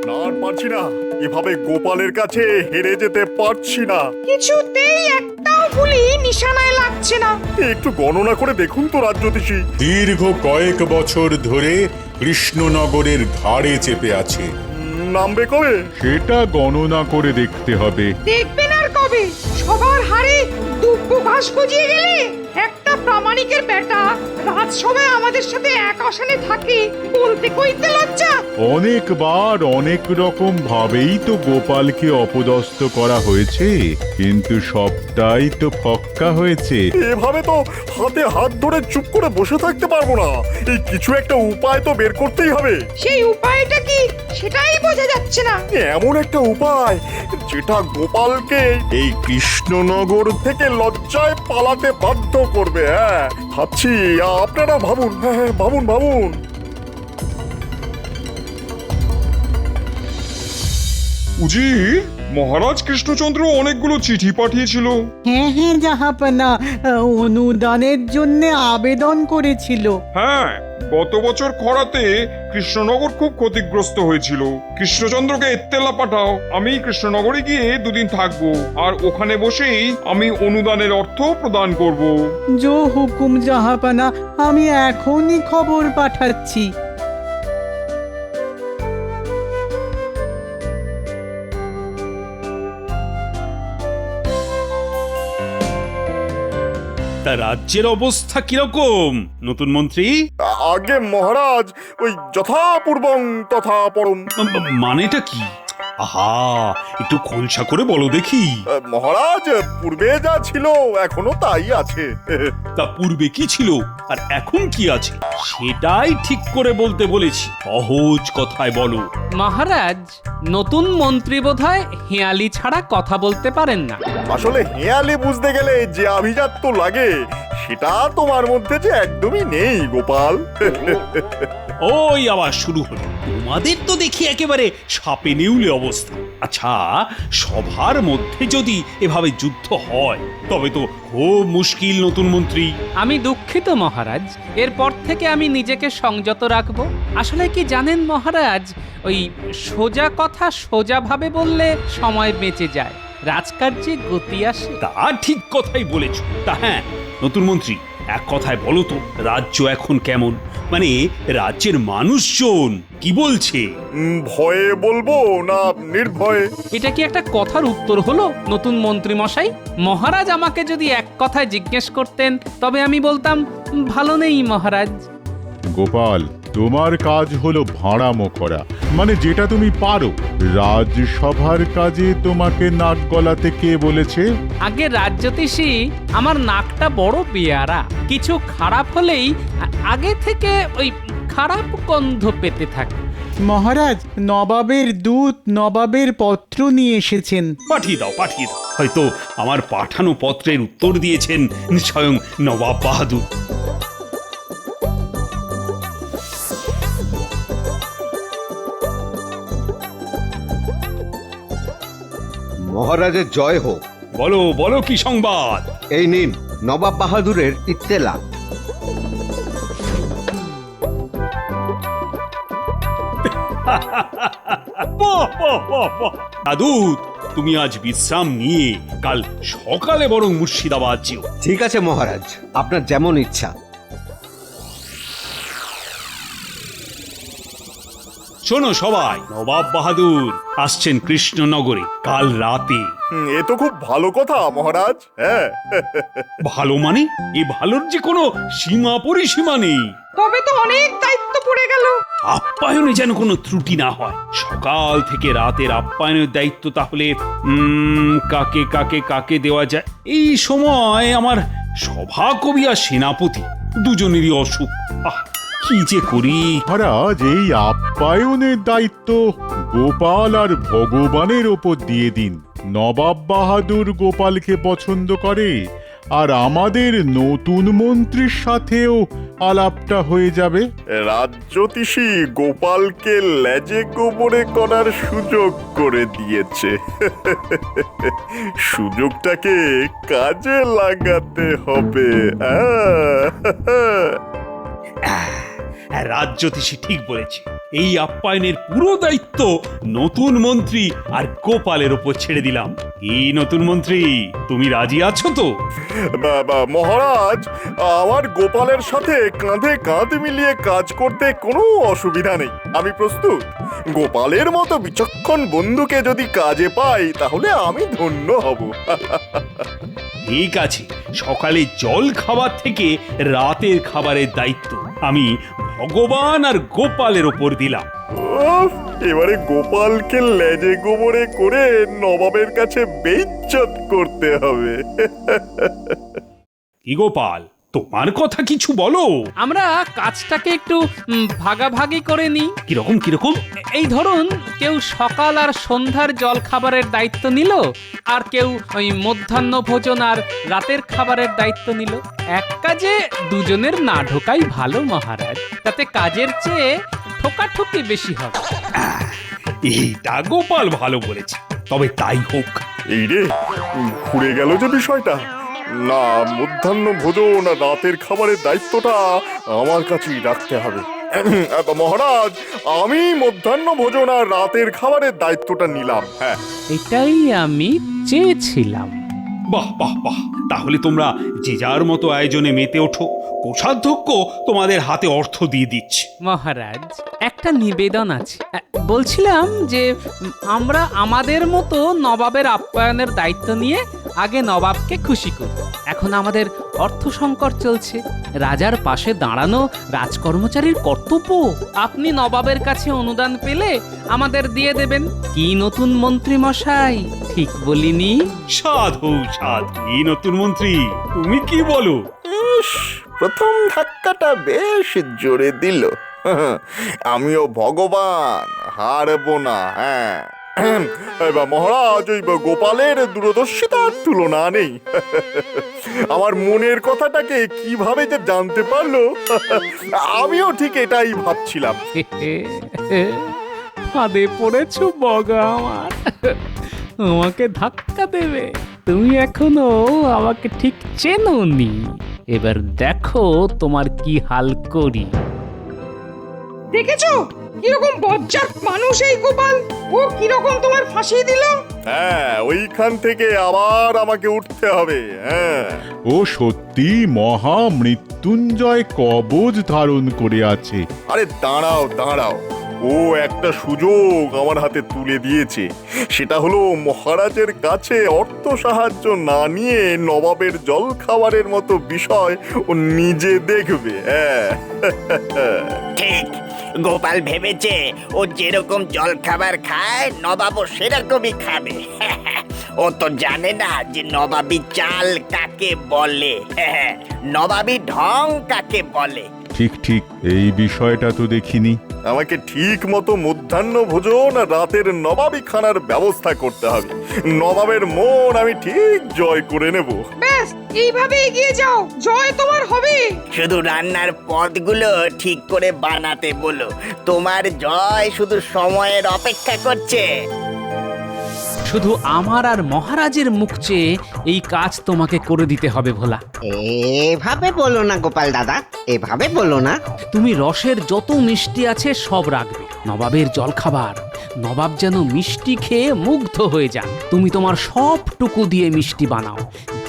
না আর পারছি না, এভাবে গোপালের কাছে হেরে যেতে পারছি না। কিছুতেই একটাও গুলি নিশানায় লাগছে না। একটু গণনা করে দেখুন তো রাজ্যতীষী। দীর্ঘ কয়েক বছর ধরে কৃষ্ণনগরের ঘাড়ে চেপে আছে। নামবে কবে? সেটা গণনা করে দেখতে হবে। দেখবেন আর কবে? সবার হাড়ে দুব্বো ঘাস গজিয়ে গেলে একটা প্রামাণিকের বেটা রাজসভায় আমাদের সাথে এক আসনে থাকে, বলতে কইতে লজ্জা। অনেকবার অনেক রকম ভাবেই তো গোপালকে অপদস্থ করা হয়েছে, কিন্তু সবটাই তো ফক্কা হয়েছে। এভাবে তো হাতে হাত ধরে চুপ করে বসে থাকতে পারবো না। এই কিছু একটা উপায় তো বের করতেই হবে। সেই উপায়টা কি সেটাই বোঝা যাচ্ছে না। এমন একটা উপায় যেটা গোপালকে এই কৃষ্ণনগর থেকে লজ্জায় পালাতে বাধ্য করবে। হ্যাঁ ভাবছি, আপনারা ভাবুন। হ্যাঁ ভাবুন ভাবুন। উজির, মহারাজ কৃষ্ণচন্দ্র অনেকগুলো চিঠি পাঠিয়েছিল। হ্যাঁ হ্যাঁ জাহাপনা, অনুদানের জন্য আবেদন করেছিল। হ্যাঁ, গত বছর খরাতে কৃষ্ণনগর খুব ক্ষতিগ্রস্ত হয়েছিল। কৃষ্ণচন্দ্রকে এত্তেলা পাঠাও, আমি কৃষ্ণনগরে গিয়ে দুদিন থাকবো, আর ওখানে বসেই আমি অনুদানের অর্থ প্রদান করব। জো হুকুম জাহাপনা, আমি এখনই খবর পাঠাচ্ছি। তা রাজ্যের অবস্থা কিরকম নতুন মন্ত্রী? আগে মহারাজ, ওই যথাপূর্বং তথা পরম। মানেটা কি? আহা, একটু খোলসা করে বলো দেখি। মহারাজ, পূর্বে যা ছিল এখনো তাই আছে। তা পূর্বে কি ছিল আর এখন কি আছে সেটাই ঠিক করে বলতে বলেছি, সহজ কথায় বলো। মহারাজ, নতুন মন্ত্রী বোধহয় হেয়ালি ছাড়া কথা বলতে পারেন না। আসলে হেয়ালি বুঝতে গেলে যে আভিজাত্য লাগে সেটা তোমার মধ্যে যে একদমই নেই গোপাল। ওই আবার শুরু হলো, তোমাদের তো দেখি একেবারে সাপে নেউলে অবস্থা। আচ্ছা, সভার মধ্যে যদি এভাবে যুদ্ধ হয় তবে তো খুব মুশকিল নতুন মন্ত্রী। আমি দুঃখিত মহারাজ, এরপর থেকে আমি নিজেকে সংযত রাখব। আসলে কি জানেন মহারাজ, ওই সোজা কথা সোজাভাবে বললে সময় বেঁচে যায়, রাজকার্যে গতি আসে। তা ঠিক কথাই বলেছ। তা হ্যাঁ নতুন মন্ত্রী, এক কথায় বলো তো, রাজ্য এখন কেমন? মানে রাজ্যের মানুষজন কি বলছে? ভয়ে বলবো না নির্ভয়ে? এটা কি একটা কথার উত্তর হলো নতুন মন্ত্রী মশাই? মহারাজ আমাকে যদি এক কথায় জিজ্ঞেস করতেন তবে আমি বলতাম ভালো নেই মহারাজ। গোপাল, তোমার কাজ হলো ভাঁড়ামো করা, মানে যেটা তুমি পারো। রাজসভার কাজে তোমাকে নাক গলাতে কে বলেছে? আগে রাজ্যতীষী, আমার নাকটা বড় বেয়ারা, কিছু খারাপ হলেই আগে থেকে ওই খারাপ গন্ধ পেতে থাকে। মহারাজ, নবাবের দূত নবাবের পত্র নিয়ে এসেছেন। পাঠিয়ে দাও পাঠিয়ে দাও, হয়তো আমার পাঠানো পত্রের উত্তর দিয়েছেন স্বয়ং নবাব বাহাদুর। মহারাজের জয় হোক। বলো বলো কি সংবাদ? এই নিন নবাব বাহাদুরের ইত্তেলা। দাদু, তুমি আজ বিশ্রাম নিয়ে কাল সকালে বরং মুর্শিদাবাদ যেও। ঠিক আছে মহারাজ, আপনার যেমন ইচ্ছা। শোনো সবাই, নবাব বাহাদুর আসছেন কৃষ্ণনগরে কাল রাতে। এ তো খুব ভালো কথা মহারাজ। হ্যাঁ, ভালো মানে? এ ভালোর যে কোনো সীমা পরিসীমা নেই। তবে তো অনেক দায়িত্ব পড়ে গেল। আপ্যায়নে যেন কোনো ত্রুটি না হয়। সকাল থেকে রাতের আপ্যায়নের দায়িত্ব তাহলে কাকে কাকে কাকে দেওয়া যায়? এই সময় আমার সভাকবি আর সেনাপতি দুজনেরই অসুখ। কি যে করি। মহারাজ, এই আপ্যায়নের দায়িত্ব গোপাল আর ভগবানের ওপর দিয়ে দিন। নবাব বাহাদুর গোপালকে পছন্দ করে, আর আমাদের নতুন মন্ত্রীর সাথেও আলাপটা হয়ে যাবে। রাজ্যতীষী গোপালকে লেজে গোবরে করার সুযোগ করে দিয়েছে। সুযোগটাকে কাজে লাগাতে হবে। রাজ্যতীষী ঠিক বলেছে, এই আপ্যায়নের পুরো দায়িত্ব নতুন মন্ত্রী আর গোপালের ওপর ছেড়ে দিলাম। কি নতুন মন্ত্রী, তুমি রাজি আছো তো? মহারাজ, আমার গোপালের সাথে কাঁধে কাঁধ মিলিয়ে কাজ করতে কোনো অসুবিধা নেই। আমি প্রস্তুত। গোপালের মতো বিচক্ষণ বন্ধুকে যদি কাজে পাই তাহলে আমি ধন্য হব। ঠিক আছে, সকালে জল খাবার থেকে রাতের খাবারের দায়িত্ব আমি ভগবান আর গোপালের ওপর দিলাম। উফ, এবারে গোপালকে লেজে গোবরে করে নবাবের কাছে বেইজ্জত করতে হবে। কি গোপাল, তোমার কথা কিছু বলো। আমরা কাজটাকে একটু ভাগাভাগি করে নিই। কিরকম কিরকম? এই ধরুন, কেউ সকাল আর সন্ধ্যার জল খাবারের দায়িত্ব নিল, আর কেউ ওই মধ্যাহ্ন ভোজন আর রাতের খাবারের দায়িত্ব নিল। এক কাজে দুজনের না ঢোকাই ভালো মহারাজ, তাতে কাজের চেয়ে ঠোকাঠুকি বেশি হবে। এইটা গোপাল ভালো বলেছে, তবে তাই হোক। এই রে, ঘুরে গেল যে বিষয়টা। না, মধ্যাহ্ন ভোজন আর রাতের খাবারের দায়িত্বটা আমার কাছেই রাখতে হবে। মহারাজ, আমি মধ্যাহ্ন ভোজন আর রাতের খাবারের দায়িত্বটা নিলাম। হ্যাঁ, এটাই আমি চেয়েছিলাম। বাহ বাহ বাহ, তাহলে তোমরা যে যার মতো আয়োজনে মেতে ওঠো। কোষাধ্যক্ষ তোমাদের হাতে অর্থ দিয়ে দিচ্ছে। মহারাজ, একটা নিবেদন আছে। বলছিলাম যে আমরা আমাদের মতো নবাবের আপ্যায়নের দায়িত্ব নিয়ে আগে নবাবকে খুশি করি। এখন আমাদের অর্থ সংকট চলছে, রাজার পাশে দাঁড়ানো রাজকর্মচারীর কর্তব্য। আপনি নবাবের কাছে অনুদান পেলে আমাদের দিয়ে দেবেন। কি নতুন মন্ত্রী মশাই, ঠিক বলিনি? সাধু সাধু, এই নতুন মন্ত্রী, তুমি কি বলো? ইস, প্রথম ধাক্কাটা বেশ জোরে দিল। আমিও ভগবান, হারবো না। হ্যাঁ, এবার মহারাজ, ওই গোপালের দূরদর্শিতার তুলনা নেই। আমার মনের কথাটাকে কিভাবে যে জানতে পারলো, আমিও ঠিক এটাই ভাবছিলাম। ফাঁদে পড়েছো বগা আমার, আমাকে ধাক্কা দেবে। তুমি এখনো আমাকে ঠিক চেনোনি, এবার দেখো তোমার কি হাল করি। দেখেছো কিরকম বজ্জাত মানুষ এই গোপাল? ও কিরকম তোমার ফাঁসিয়ে দিল। হ্যাঁ, ওইখান থেকে আবার আমাকে উঠতে হবে। হ্যাঁ, ও সত্যি মহা মৃত্যুঞ্জয় কবচ ধারণ করে আছে। আরে দাঁড়াও দাঁড়াও, ও একটা সুযোগ আমার হাতে তুলে দিয়েছে। সেটা হলো মহারাজের কাছে অর্থ সাহায্য না নিয়ে নবাবের জল খাবারের মতো বিষয় ও নিজে দেখবে। হ্যাঁ, ঠিক, গোপাল ভেবেছে ও যেরকম জল খাবার খায় নবাবও সেরকমই খাবে। ও তো জানে না যে নবাবী চাল কাকে বলে, নবাবী ঢং কাকে বলে। ঠিক ঠিক, এই বিষয়টা তো দেখিনি। আমাকে ঠিক মতো মধ্যাহ্ন ভোজন আর রাতের নবাবী খানার ব্যবস্থা করতে হবে। নবাবের মন আমি ঠিক জয় করে নেব। ব্যাস, এইভাবে এগিয়ে যাও, জয় তোমার হবে। শুধু রান্নার পদগুলো ঠিক করে বানাতে বলো, তোমার জয় শুধু সময়ের অপেক্ষা করছে। শুধু আমার আর মহারাজের মুখ চেয়ে এই কাজ তোমাকে করে দিতে হবে ভোলা। এভাবে বলো না গোপাল দাদা, এভাবে বলো না। তুমি রসের যত মিষ্টি আছে সব রাখবে। নবাবের জলখাবার, নবাব যেন মিষ্টি খেয়ে মুগ্ধ হয়ে যান। তুমি তোমার সবটুকু দিয়ে মিষ্টি বানাও।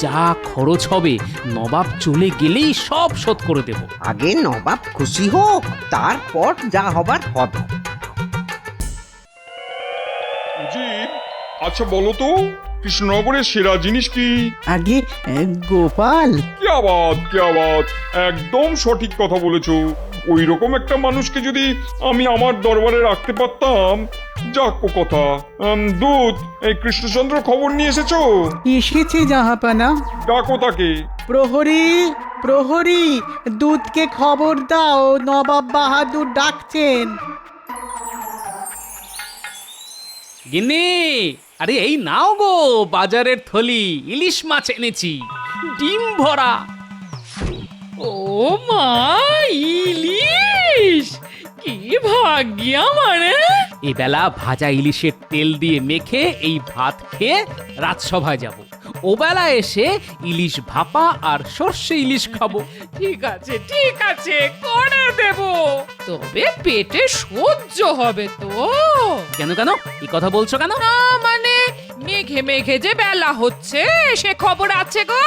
যা খরচ হবে নবাব চলে গেলেই সব শোধ করে দেব। আগে নবাব খুশি হোক, তারপর যা হবার হবে। উজির, আচ্ছা বলো তো, কৃষ্ণনগরের সেরা জিনিস কি? আগে গোপাল, কি আবাদ, একদম সঠিক কথা বলেছো। ওই রকম একটা মানুষকে যদি আমি আমার দরবারে রাখতে পারতাম। যাক ও কথা। দূত, এই কৃষ্ণচন্দ্র খবর নিয়ে এসেছো? এসেছে জাহাপানা। ডাকো তাকে। প্রহরী, প্রহরী, দূতকে খবর দাও, নবাব বাহাদুর ডাকছেন। গিন্নি, আরে এই নাও গো বাজারের থলি, ইলিশ মাছ এনেছি, ডিম ভরা। ও মা, ইলিশ! কি ভাগ্য আমার! এবেলা ভাজা ইলিশের তেল দিয়ে মেখে এই ভাত খেয়ে রাজসভায় যাব। ওবেলা এসে ইলিশ ভাপা আর সর্ষে ইলিশ খাবো। ঠিক আছে করে দেব, তবে পেটে সহ্য হবে তো? কেন কেন এই কথা বলছো কেন? না মানে মেঘে মেঘে যে বেলা হচ্ছে সে খবর আছে গো,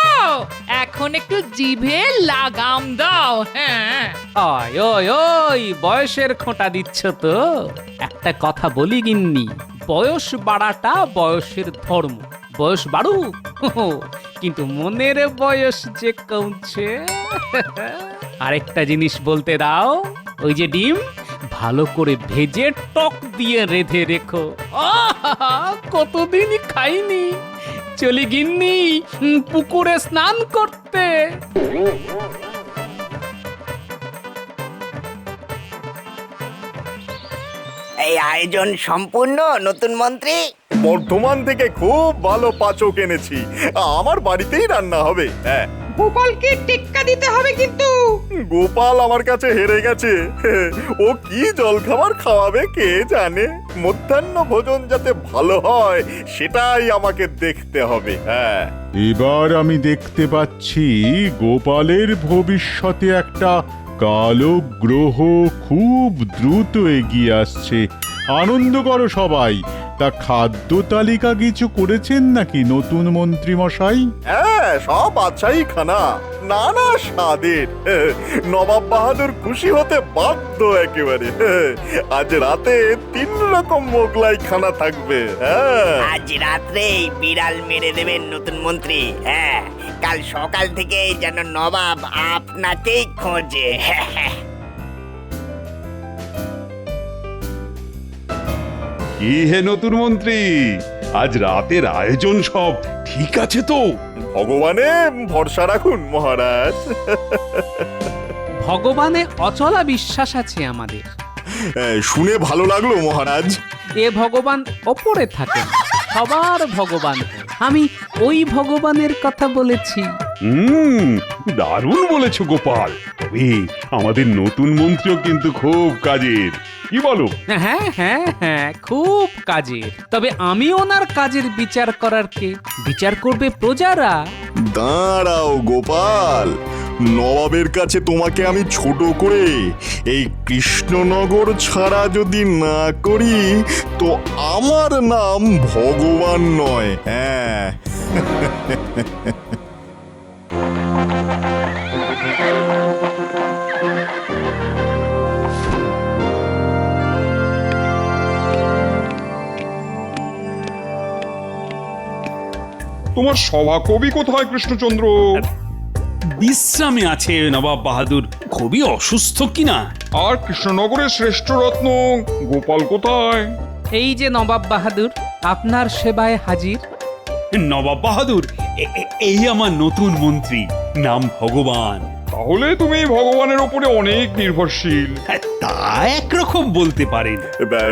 এখন একটু জিভে লাগাম দাও। হ্যাঁ ওই ওই ওই বয়সের খোঁটা দিচ্ছ তো। একটা কথা বলি গিন্নি, বয়স বাড়াটা বয়সের ধর্ম। বয়স বাড়ুক, কিন্তু মনের বয়স যে কমছে। আরেকটা জিনিস বলতে দাও, ওই যে ডিম ভালো করে ভেজে টক দিয়ে রেঁধে রেখো। আহা, কতদিন খাইনি। চলি গিন্নি পুকুরে স্নান করতে। এই আয়োজন সম্পূর্ণ নতুন মন্ত্রী। বর্ধমান থেকে খুব ভালো পাচক এনেছি, আমার বাড়িতেই রান্না হবে। হ্যাঁ, গোপালকে টেক্কা দিতে হবে কিন্তু। গোপাল আমার কাছে হেরে গেছে। ও কি জলখাবার খাওয়াবে কে জানে। মধ্যাহ্ন ভোজন যাতে ভালো হয় সেটাই আমাকে দেখতে হবে। হ্যাঁ, এবার আমি দেখতে পাচ্ছি গোপালের ভবিষ্যতে একটা কালো গ্রহ খুব দ্রুত এগিয়ে আসছে। আনন্দ করো সবাই। তা খাদ্য তালিকা কিছু করেছেন নাকি নতুন মন্ত্রী মশাই? হ্যাঁ, সব বাদশাহী খানা, নানা স্বাদের। নবাব বাহাদুর খুশি হতে বাধ্য একেবারে। আজ রাতে 3 রকম মোগলাই খানা থাকবে। হ্যাঁ, আজ রাত্রেই বিড়াল মেরে দেবেন নতুন মন্ত্রী। হ্যাঁ, কাল সকাল থেকে যেন নবাব আপনাকেই খোঁজে। কি হে নতুন মন্ত্রী, আজ রাতের আয়োজন সব ঠিক আছে তো? ভগবানে ভরসা রাখুন মহারাজ। ভগবানে অচলা বিশ্বাস আছে আমাদের। শুনে ভালো লাগলো মহারাজ। এ ভগবান ওপরে থাকেন, সবার ভগবান। আমি ওই ভগবানের কথা বলেছি। দারুণ বলেছো গোপাল। তবে আমাদের নতুন মন্ত্রীও কিন্তু খুব কাজের, কি বলো? হ্যাঁ হ্যাঁ হ্যাঁ, খুব কাজের। তবে আমি ওনার কাজের বিচার করার কে? বিচার করবে প্রজারা। দাঁড়াও গোপাল, নবাবের কাছে তোমাকে আমি ছোট করে এই কৃষ্ণনগর ছাড়া যদি না করি তো আমার নাম ভগবান নয়। হ্যাঁ, তোমার সভাকবি কোথায় কৃষ্ণচন্দ্র? বিশ্রামে আছে নবাব বাহাদুর, খুবই অসুস্থ কিনা। আর কৃষ্ণনগরের শ্রেষ্ঠ রত্ন গোপাল কোথায়? এই যে নবাব বাহাদুর আপনার সেবায় হাজির। নবাব বাহাদুর এই আমার নতুন মন্ত্রী, নাম ভগবান। তাহলে তুমি ভগবানের উপরে অনেক নির্ভরশীল। তা একরকম বলতে পারেন।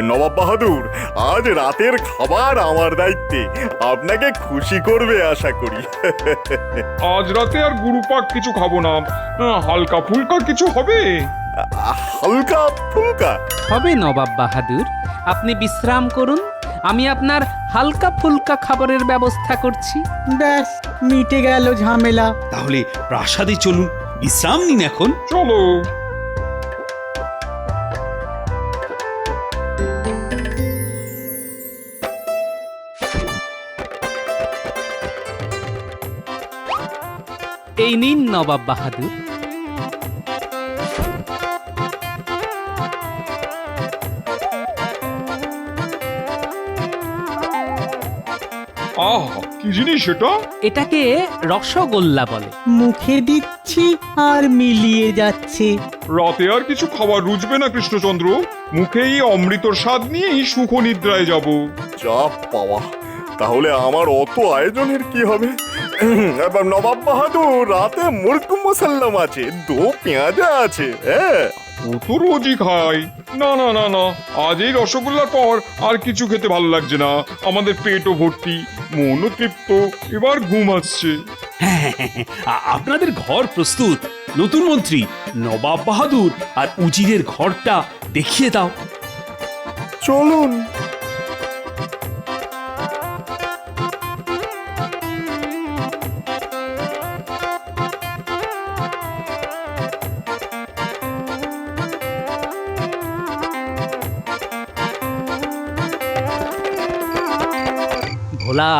নবাব বাহাদুর, আজ রাতের খাবার আমার দায়িত্বে, আপনাকে খুশি করবে আশা করি। আজ রাতে আর গুরুপাক কিছু খাবো না, হালকা ফুলকা কিছু হবে। হালকা ফুলকা হবে নবাব বাহাদুর, আপনি বিশ্রাম করুন, আমি আপনার হালকা ফুলকা খাবারের ব্যবস্থা করছি। ব্যাস মিটে গেল ঝামেলা। তাহলে প্রাসাদে চলুন, বিশ্রাম নিন এখন। চলো। এই নিন নবাব বাহাদুর। আহ, কি জিনিস এটা? এটাকে রসগোল্লা বলে। মুখে দিচ্ছি আর মিলিয়ে যাচ্ছে। রাতে আর কিছু খাবার রুচবে না কৃষ্ণচন্দ্র, মুখেই অমৃতর স্বাদ নিয়েই সুখ নিদ্রায় যাব। যা পাওয়া, তাহলে আমার অত আয়োজনের কি হবে? নবাব বাহাদুর, রাতে মুরগ মুসাল্লাম আছে, দো পেঁয়াজা আছে। হ্যাঁ, ও তো রোজই খাই। না না না না, আজ এই রসগোল্লার পর আর কিছু খেতে ভালো লাগছে না। আমাদের পেটও ভর্তি, মনও তৃপ্ত, এবার ঘুম আসছে। আপনাদের ঘর প্রস্তুত। নতুন মন্ত্রী, নবাব বাহাদুর আর উজিরের ঘরটা দেখিয়ে দাও। চলুন। ভোলা,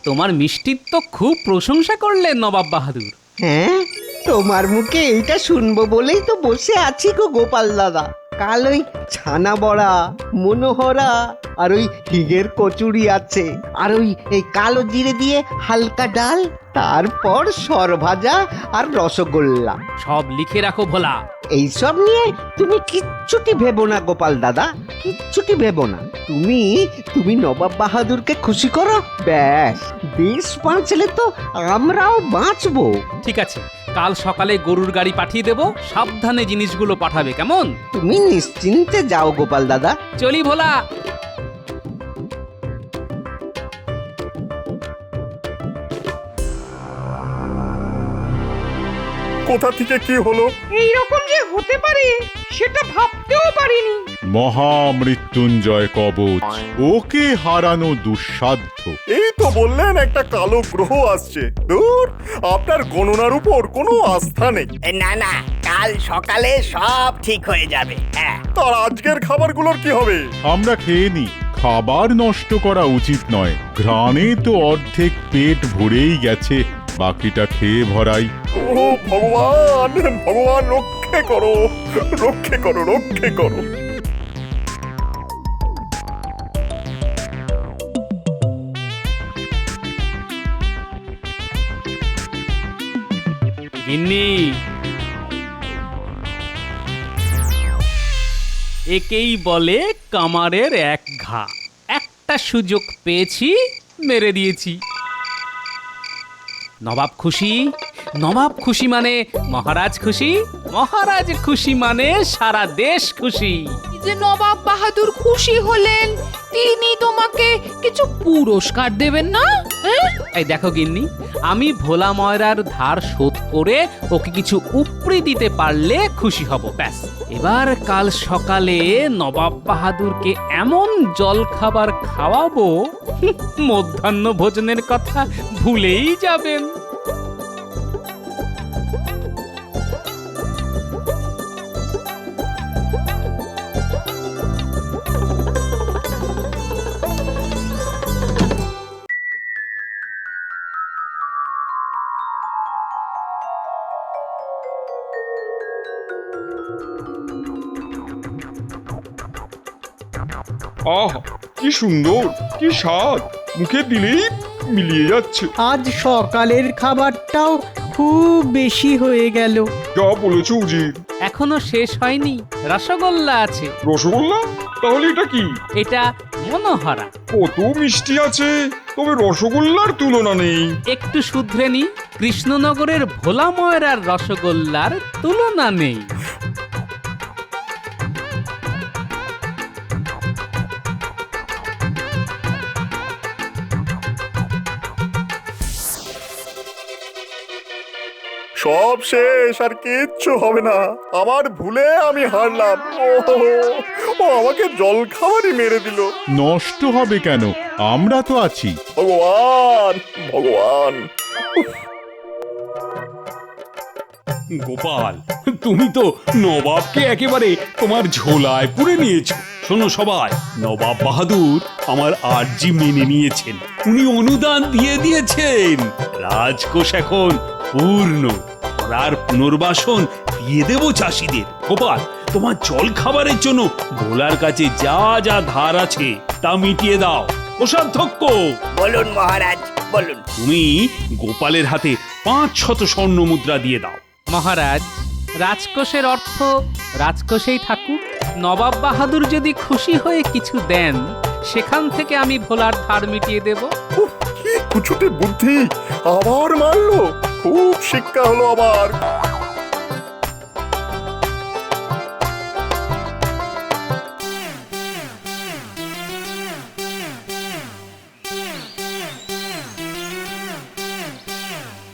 তোমার মিষ্টির তো খুব প্রশংসা করলেন নবাব বাহাদুর। হ্যাঁ, তোমার মুখে এইটা শুনবো বলেই তো বসে আছি গো গোপাল দাদা। কাল ওই ছানা বড়া, মনোহরা আর ওই হিগের কচুরি আছে, আর ওই এই কালো জিরে দিয়ে হালকা ডাল, তারপর সরভাজা আর রসগোল্লা। সব লিখে রাখো ভোলা। এইসব নিয়ে তুমি কিচ্ছুটি ভেবো না গোপাল দাদা, কিচ্ছুটি ভেবো না। তুমি নবাব বাহাদুরকে খুশি করো, ব্যাস দেশ বাঁচলে তো আমরাও বাঁচবো। ঠিক আছে, কাল সকালে গরুর গাড়ি পাঠিয়ে দেব, সাবধানে জিনিসগুলো পাঠাবে, কেমন? তুমি নিশ্চিন্তে যাও গোপাল দাদা। চলি ভোলা। কোথা থেকে কি হলো? এই রকম যে হতে পারে সেটা ভাবতেও পারিনি। মহামৃত্যুঞ্জয় কবচ, ওকে হারানো দুঃসাধ্য। এই তো বললেন একটা কালো গ্রহ আসছে। দূর, আপনার গণনার উপর কোনো আস্থা নেই। না না, কাল সকালে সব ঠিক হয়ে যাবে। হ্যাঁ, তার আজকের খাবারগুলোর কি হবে? আমরা খেয়ে নি, খাবার নষ্ট করা উচিত নয়। ঘ্রাণে তো অর্ধেক পেট ভরেই গেছে, বাকিটা খেয়ে ভরাই। ও ভগবান, ভগবান রক্ষে করো, রক্ষে করো, রক্ষে করো। গিন্নি, একেই বলে কামারের এক ঘা। একটা সুযোগ পেয়েছি, মেরে দিয়েছি। নবাব খুশি, নবাব খুশি মানে মহারাজ খুশি, মহারাজ খুশি মানে সারা দেশ খুশি। যে নবাব বাহাদুর খুশি হলেন, তিনি তোমাকে কিছু পুরস্কার দেবেন না? এই দেখো গিন্নি, আমি ভোলা ময়রার ধার শোধ করে ওকে কিছু উপরি দিতে পারলে খুশি হব, ব্যাস। এবার কাল সকালে নবাব বাহাদুরকে এমন জল খাবার খাওয়াবো, মধ্যাহ্ন ভোজনের কথা ভুলেই যাবেন। আহ, কি সুন্দর, কি স্বাদ, মুখে দিলেই মিলিয়ে যাচ্ছে। আজ সকালের খাবারটাও খুব বেশি হয়ে গেল। যা বলেছো উজির। এখনো শেষ হয়নি, রসগোল্লা আছে। রসগোল্লা? তাহলে এটা কি? এটা মনোহরা। কত মিষ্টি আছে, তবে রসগোল্লার তুলনা নেই। একটু শুধরে নি, কৃষ্ণনগরের ভোলা ময়রার রসগোল্লার তুলনা নেই। সব শেষ, আর কিচ্ছু হবে না। আমার ভুলে আমি হারলাম। ও আমাকে জল খাবারই মেরে দিল। নষ্ট হবে কেন, আমরা তো আছি। ভগবান, ভগবান। গোপাল, তুমি তো নবাবকে একেবারে তোমার ঝোলায় পুরে নিয়েছো। শোনো সবাই, নবাব বাহাদুর আমার আর্জি মেনে নিয়েছেন, উনি অনুদান দিয়ে দিয়েছেন। রাজকোষ এখন পূর্ণ, আর পুনর্বাসন দিয়ে দেব চাষিদের। গোপাল, তোমার জল খাবারের জন্য ভোলার কাছে যা যা ধার আছে তা মিটিয়ে দাও। কোষাধ্যক্ষ, বলুন মহারাজ, বলুন। তুমি গোপালের হাতে 500 স্বর্ণ মুদ্রা দিয়ে দাও। মহারাজ, রাজকোষের অর্থ রাজকোষেই থাকুক। নবাব বাহাদুর যদি খুশি হয়ে কিছু দেন, সেখান থেকে আমি ভোলার ধার মিটিয়ে দেব। কি কুচুটে বুদ্ধি, আবার মারলো। খুব শিক্ষা হলো আবার।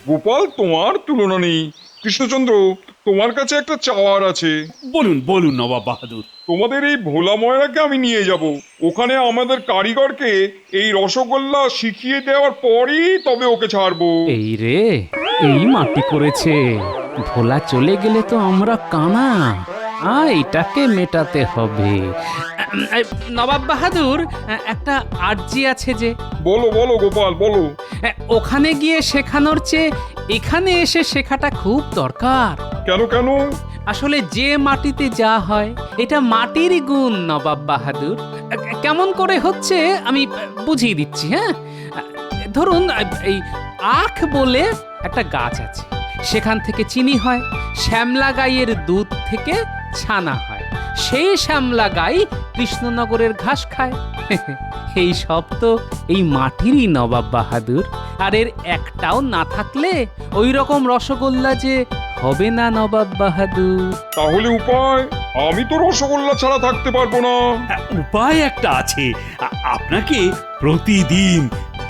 গোপাল, তোমার তুলনা নেই। কৃষ্ণচন্দ্র, তোমার কাছে একটা চাওয়ার আছে। বলুন বলুন নবাব বাহাদুর। তোমাদের এই ভোলা ময়রাকে আমি নিয়ে যাব, ওখানে আমাদের কারিগরকে এই রসগোল্লা শিখিয়ে দেওয়ার পরই তবে ওকে ছাড়বো। এই রে, এই মাটি করেছে। ভোলা চলে গেলে তো আমরা কানা, এটাকে মেটাতে হবে। নবাব বাহাদুর, একটা আর্জি আছে যে। বলো বলো গোপাল বলো। ওখানে গিয়ে শেখানোর চেয়ে এখানে এসে শেখাটা খুব দরকার। কেন কেন? আসলে যে মাটিতে যা হয় এটা মাটিরই গুণ নবাব বাহাদুর। কেমন করে হচ্ছে আমি বুঝিয়ে দিচ্ছি। হ্যাঁ, ধরুন এই আখ বলে একটা গাছ আছে, সেখান থেকে চিনি হয়, শ্যামলা গাইয়ের দুধ থেকে ছানা হয়, সেই শ্যামলা গাই কৃষ্ণনগরের ঘাস খায়। এই সব তো এই মাটিরই নবাব বাহাদুর। আর এর একটাও না থাকলে ওই রকম রসগোল্লা যে হবে না নবাব বাহাদুর। তাহলে উপায়? আমি তো রসগোল্লা ছাড়া থাকতে পারবো না। উপায় একটা আছে, আপনাকে প্রতিদিন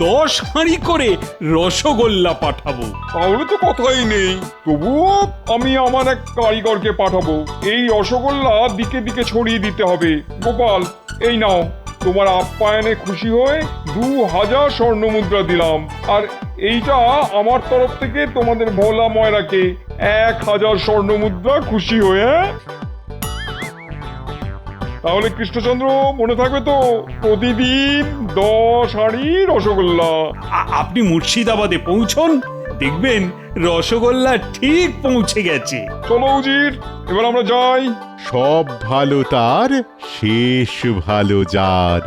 10 হাঁড়ি করে রসগোল্লা পাঠাবো। তাহলে তো কথাই নেই। তবুও আমি আমার এক কারিগরকে পাঠাবো। এই রসগোল্লা দিকে দিকে ছড়িয়ে দিতে হবে। গোপাল, এই নাও, তোমার আপ্যায়নে খুশি হয়ে 2000 স্বর্ণ মুদ্রা দিলাম। আর এইটা আমার তরফ থেকে তোমাদের ভোলা ময়রাকে 1000 স্বর্ণ মুদ্রা খুশি হয়ে। তাহলে কৃষ্ণচন্দ্র, মনে থাকবে তো, প্রতিদিন 10 হাঁড়ি রসগোল্লা। আপনি মুর্শিদাবাদে পৌঁছন, দেখবেন রসগোল্লা ঠিক পৌঁছে গেছে। চলো উজির, এবার আমরা যাই। সব ভালো তার, শেষ ভালো যার।